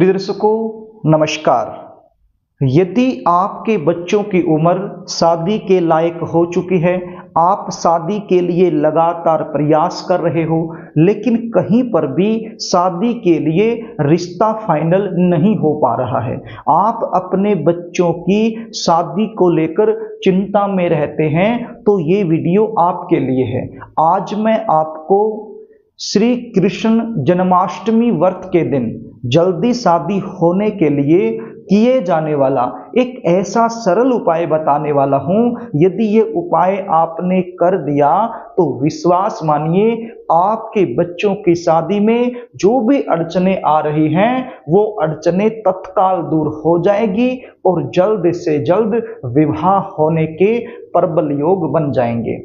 प्रिय दर्शकों नमस्कार। यदि आपके बच्चों की उम्र शादी के लायक हो चुकी है, आप शादी के लिए लगातार प्रयास कर रहे हो, लेकिन कहीं पर भी शादी के लिए रिश्ता फाइनल नहीं हो पा रहा है, आप अपने बच्चों की शादी को लेकर चिंता में रहते हैं, तो ये वीडियो आपके लिए है। आज मैं आपको श्री कृष्ण जन्माष्टमी व्रत के दिन जल्दी शादी होने के लिए किए जाने वाला एक ऐसा सरल उपाय बताने वाला हूं। यदि ये उपाय आपने कर दिया तो विश्वास मानिए, आपके बच्चों की शादी में जो भी अड़चने आ रही हैं वो अड़चने तत्काल दूर हो जाएगी और जल्द से जल्द विवाह होने के प्रबल योग बन जाएंगे।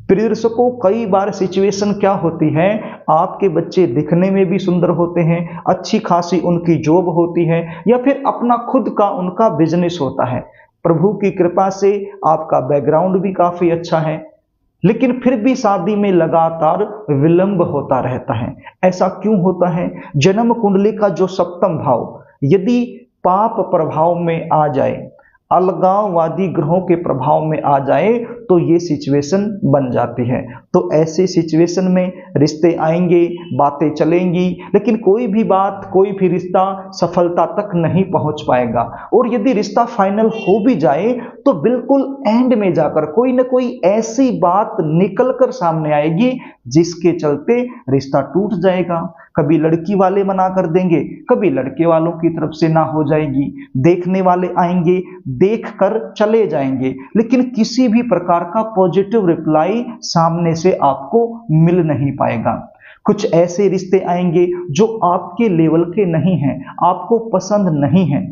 प्रिय दर्शकों, कई बार सिचुएशन क्या होती है, आपके बच्चे दिखने में भी सुंदर होते हैं, अच्छी खासी उनकी जॉब होती है, या फिर अपना खुद का उनका बिजनेस होता है। प्रभु की कृपा से आपका बैकग्राउंड भी काफी अच्छा है, लेकिन फिर भी शादी में लगातार विलंब होता रहता है। ऐसा क्यों होता है? जन्म कुंडली का जो सप्तम भाव यदि पाप प्रभाव में आ जाए, अलगाववादी ग्रहों के प्रभाव में आ जाए, तो ये सिचुएशन बन जाती है। तो ऐसे सिचुएशन में रिश्ते आएंगे, बातें चलेंगी, लेकिन कोई भी बात, कोई भी रिश्ता सफलता तक नहीं पहुंच पाएगा। और यदि रिश्ता फाइनल हो भी जाए तो बिल्कुल एंड में जाकर कोई ना कोई ऐसी बात निकल कर सामने आएगी जिसके चलते रिश्ता टूट जाएगा। कभी लड़की वाले मना कर देंगे, कभी लड़के वालों की तरफ से ना हो जाएगी, देखने वाले आएंगे, देख कर चले जाएंगे, लेकिन किसी भी प्रकार का पॉजिटिव रिप्लाई सामने से आपको मिल नहीं पाएगा। कुछ ऐसे रिश्ते आएंगे जो आपके लेवल के नहीं हैं, आपको पसंद नहीं है,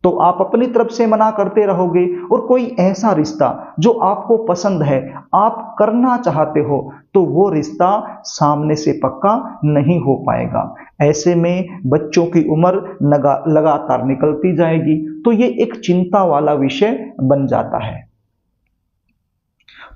तो आप अपनी तरफ से मना करते रहोगे। और कोई ऐसा रिश्ता जो आपको पसंद है, आप करना चाहते हो, तो वो रिश्ता सामने से पक्का नहीं हो पाएगा। ऐसे में बच्चों की उम्र लगातार निकलती जाएगी, तो ये एक चिंता वाला विषय बन जाता है।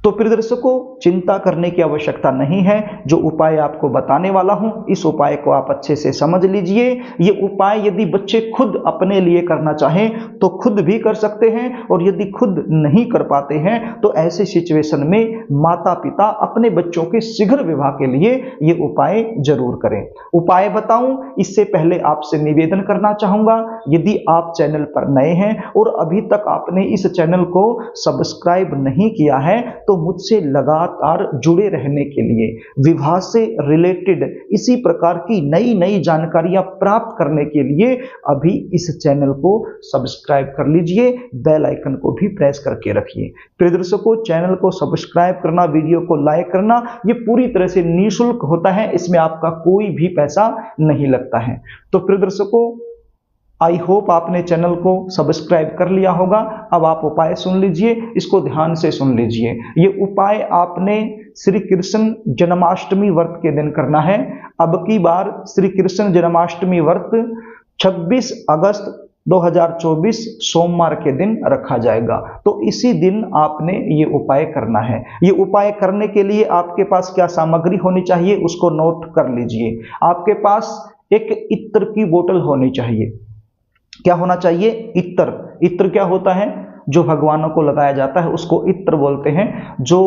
तो प्रिय दर्शकों, चिंता करने की आवश्यकता नहीं है। जो उपाय आपको बताने वाला हूं, इस उपाय को आप अच्छे से समझ लीजिए। ये उपाय यदि बच्चे खुद अपने लिए करना चाहें तो खुद भी कर सकते हैं, और यदि खुद नहीं कर पाते हैं तो ऐसे सिचुएशन में माता पिता अपने बच्चों के शीघ्र विवाह के लिए ये उपाय जरूर करें। उपाय बताऊं इससे पहले आपसे निवेदन करना चाहूंगा, यदि आप चैनल पर नए हैं और अभी तक आपने इस चैनल को सब्सक्राइब नहीं किया है, तो मुझसे लगातार जुड़े रहने के लिए, विवाह से रिलेटेड इसी प्रकार की नई नई जानकारियां प्राप्त करने के लिए अभी इस चैनल को सब्सक्राइब कर लीजिए, बेल आइकन को भी प्रेस करके रखिए। प्रिय दर्शकों, चैनल को सब्सक्राइब करना, वीडियो को लाइक करना, ये पूरी तरह से निःशुल्क होता है, इसमें आपका कोई भी पैसा नहीं लगता है। तो प्रिय दर्शकों, आई होप आपने चैनल को सब्सक्राइब कर लिया होगा। अब आप उपाय सुन लीजिए, इसको ध्यान से सुन लीजिए। ये उपाय आपने श्री कृष्ण जन्माष्टमी व्रत के दिन करना है। अब की बार श्री कृष्ण जन्माष्टमी व्रत 26 अगस्त 2024 सोमवार के दिन रखा जाएगा, तो इसी दिन आपने ये उपाय करना है। ये उपाय करने के लिए आपके पास क्या सामग्री होनी चाहिए उसको नोट कर लीजिए। आपके पास एक इत्र की बोतल होनी चाहिए। क्या होना चाहिए? इत्र। इत्र क्या होता है? जो भगवानों को लगाया जाता है उसको इत्र बोलते हैं। जो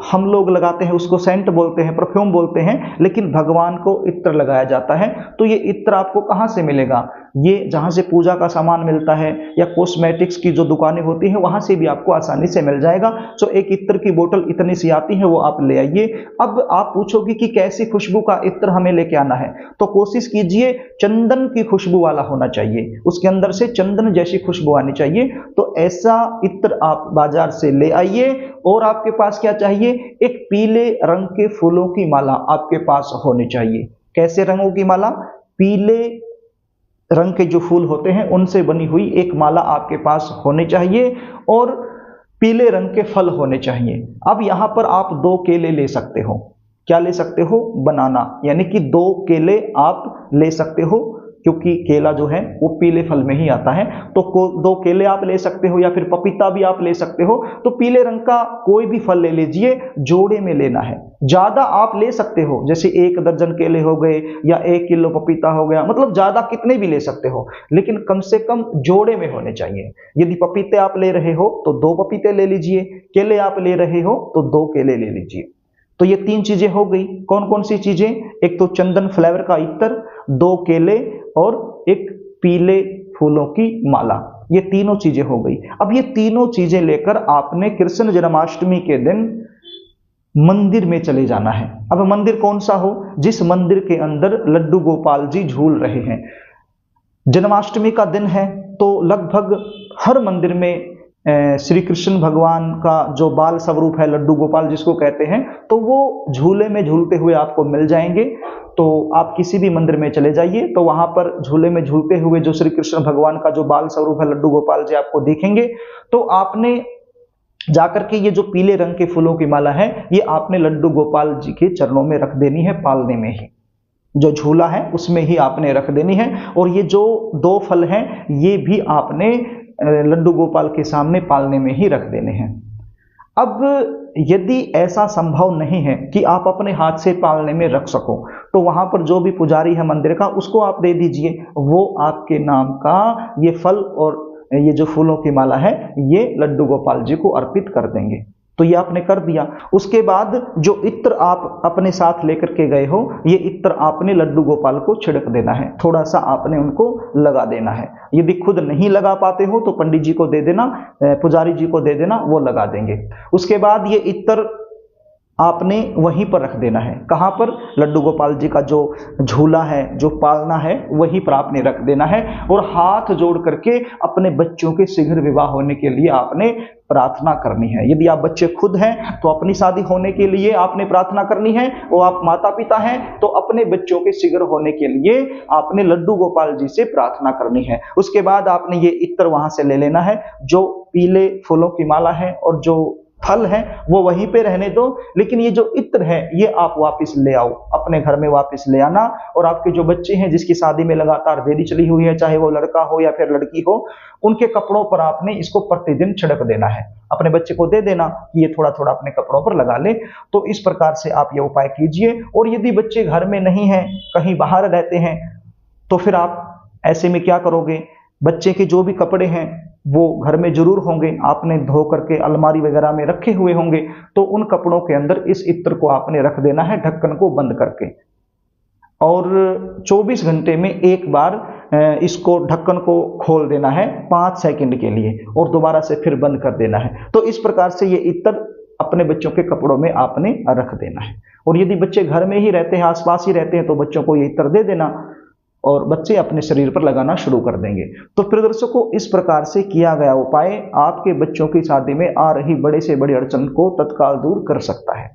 हम लोग लगाते हैं उसको सेंट बोलते हैं, परफ्यूम बोलते हैं, लेकिन भगवान को इत्र लगाया जाता है। तो ये इत्र आपको कहाँ से मिलेगा? ये जहाँ से पूजा का सामान मिलता है या कॉस्मेटिक्स की जो दुकानें होती हैं वहाँ से भी आपको आसानी से मिल जाएगा। तो एक इत्र की बोतल इतनी सी आती है, वो आप ले आइए। अब आप पूछोगे कि कैसी खुशबू का इत्र हमें लेके आना है, तो कोशिश कीजिए चंदन की खुशबू वाला होना चाहिए, उसके अंदर से चंदन जैसी खुशबू आनी चाहिए। तो ऐसा इत्र आप बाजार से ले आइए। और आपके पास क्या चाहिए? एक पीले रंग के फूलों की माला आपके पास होनी चाहिए। कैसे रंगों की माला? पीले रंग के जो फूल होते हैं उनसे बनी हुई एक माला आपके पास होनी चाहिए, और पीले रंग के फल होने चाहिए। अब यहां पर आप 2 केले ले सकते हो। क्या ले सकते हो? बनाना, यानी कि 2 केले आप ले सकते हो, क्योंकि केला जो है वो पीले फल में ही आता है। तो 2 केले आप ले सकते हो, या फिर पपीता भी आप ले सकते हो। तो पीले रंग का कोई भी फल ले लीजिए, जोड़े में लेना है। ज्यादा आप ले सकते हो, जैसे 1 दर्जन केले हो गए या 1 किलो पपीता हो गया, मतलब ज्यादा कितने भी ले सकते हो, लेकिन कम से कम जोड़े में होने चाहिए। यदि पपीते आप ले रहे हो तो 2 पपीते ले लीजिए, केले आप ले रहे हो तो 2 केले ले लीजिए। तो ये 3 चीजें हो गई। कौन कौन सी चीजें? एक तो चंदन फ्लेवर का इत्र, 2 केले और एक पीले फूलों की माला, ये तीनों चीजें हो गई। अब ये तीनों चीजें लेकर आपने कृष्ण जन्माष्टमी के दिन मंदिर में चले जाना है। अब मंदिर कौन सा हो? जिस मंदिर के अंदर लड्डू गोपाल जी झूल रहे हैं। जन्माष्टमी का दिन है तो लगभग हर मंदिर में श्री कृष्ण भगवान का जो बाल स्वरूप है, लड्डू गोपाल जिसको कहते हैं, तो वो झूले में झूलते हुए आपको मिल जाएंगे। तो आप किसी भी मंदिर में चले जाइए तो वहां पर झूले में झूलते हुए जो श्री कृष्ण भगवान का जो बाल स्वरूप है लड्डू गोपाल जी आपको दिखेंगे। तो आपने जाकर के ये जो पीले रंग के फूलों की माला है, ये आपने लड्डू गोपाल जी के चरणों में रख देनी है, पालने में ही, जो झूला है उसमें ही आपने रख देनी है। और ये जो 2 फल हैं ये भी आपने लड्डू गोपाल के सामने पालने में ही रख देने हैं। अब यदि ऐसा संभव नहीं है कि आप अपने हाथ से पालने में रख सको, तो वहां पर जो भी पुजारी है मंदिर का उसको आप दे दीजिए, वो आपके नाम का ये फल और ये जो फूलों की माला है ये लड्डू गोपाल जी को अर्पित कर देंगे। तो ये आपने कर दिया। उसके बाद जो इत्र आप अपने साथ लेकर के गए हो, ये इत्र आपने लड्डू गोपाल को छिड़क देना है, थोड़ा सा आपने उनको लगा देना है। यदि खुद नहीं लगा पाते हो तो पंडित जी को दे देना, पुजारी जी को दे देना, वो लगा देंगे। उसके बाद ये इत्र आपने वहीं पर रख देना है। कहां पर? लड्डू गोपाल जी का जो झूला है, जो पालना है, वहीं पर आपने रख देना है। और हाथ जोड़ करके अपने बच्चों के शीघ्र विवाह होने के लिए आपने प्रार्थना करनी है। यदि आप बच्चे खुद हैं तो अपनी शादी होने के लिए आपने प्रार्थना करनी है, और आप माता पिता हैं तो अपने बच्चों के शीघ्र होने के लिए आपने लड्डू गोपाल जी से प्रार्थना करनी है। उसके बाद आपने ये इत्र वहां से ले लेना है, जो पीले फूलों की माला है और जो फल है वो वहीं पे रहने दो, लेकिन ये जो इत्र है ये आप वापस ले आओ, अपने घर में वापस ले आना। और आपके जो बच्चे हैं जिसकी शादी में लगातार देरी चली हुई है, चाहे वो लड़का हो या फिर लड़की हो, उनके कपड़ों पर आपने इसको प्रतिदिन छिड़क देना है। अपने बच्चे को दे देना कि ये थोड़ा थोड़ा अपने कपड़ों पर लगा ले। तो इस प्रकार से आप ये उपाय कीजिए। और यदि बच्चे घर में नहीं है, कहीं बाहर रहते हैं, तो फिर आप ऐसे में क्या करोगे? बच्चे के जो भी कपड़े हैं वो घर में जरूर होंगे, आपने धो करके अलमारी वगैरह में रखे हुए होंगे, तो उन कपड़ों के अंदर इस इत्र को आपने रख देना है, ढक्कन को बंद करके। और 24 घंटे में एक बार इसको ढक्कन को खोल देना है 5 सेकंड के लिए, और दोबारा से फिर बंद कर देना है। तो इस प्रकार से ये इत्र अपने बच्चों के कपड़ों में आपने रख देना है। और यदि बच्चे घर में ही रहते हैं, आसपास ही रहते हैं, तो बच्चों को ये इत्र दे देना और बच्चे अपने शरीर पर लगाना शुरू कर देंगे। तो प्रिय दर्शकों, इस प्रकार से किया गया उपाय आपके बच्चों की शादी में आ रही बड़े से बड़ी अड़चन को तत्काल दूर कर सकता है।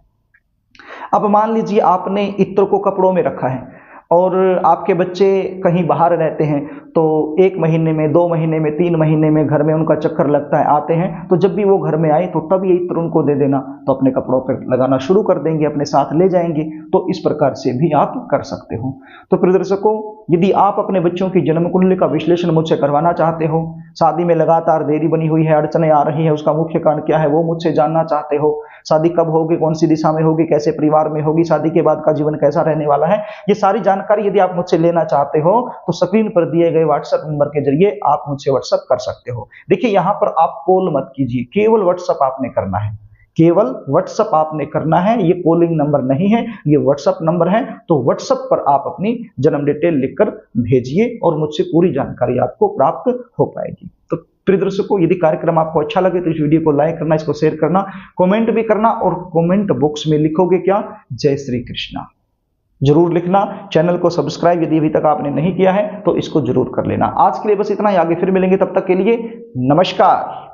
अब मान लीजिए आपने इत्र को कपड़ों में रखा है और आपके बच्चे कहीं बाहर रहते हैं, तो 1 महीने में, 2 महीने में, 3 महीने में घर में उनका चक्कर लगता है, आते हैं, तो जब भी वो घर में आए तो तब ये इत्र उनको दे देना, तो अपने कपड़ों पर लगाना शुरू कर देंगे, अपने साथ ले जाएंगे। तो इस प्रकार से भी आप कर सकते हो। तो प्रिय दर्शकों, यदि आप अपने बच्चों की जन्म कुंडली का विश्लेषण मुझसे करवाना चाहते हो, शादी में लगातार देरी बनी हुई है, अड़चने आ रही है, उसका मुख्य कारण क्या है वो मुझसे जानना चाहते हो, शादी कब होगी, कौन सी दिशा में होगी, कैसे परिवार में होगी, शादी के बाद का जीवन कैसा रहने वाला है, ये सारी जानकारी यदि आप मुझसे लेना चाहते हो तो स्क्रीन पर दिए गए व्हाट्सएप नंबर के जरिए आप मुझसे व्हाट्सएप कर सकते हो। देखिए, यहां पर आप कॉल मत कीजिए, केवल व्हाट्सएप आपने करना है, केवल व्हाट्सएप आपने करना है। ये कॉलिंग नंबर नहीं है, ये व्हाट्सएप नंबर है। तो व्हाट्सएप पर आप अपनी जन्म डिटेल लिखकर भेजिए और मुझसे पूरी जानकारी आपको प्राप्त हो पाएगी। तो प्रिय दर्शकों, यदि कार्यक्रम आपको अच्छा लगे तो इस वीडियो को लाइक करना, इसको शेयर करना, कमेंट भी करना, और कमेंट बॉक्स में लिखोगे क्या? जय श्री कृष्णा जरूर लिखना। चैनल को सब्सक्राइब यदि अभी तक आपने नहीं किया है तो इसको जरूर कर लेना। आज के लिए बस इतना ही, आगे फिर मिलेंगे, तब तक के लिए नमस्कार।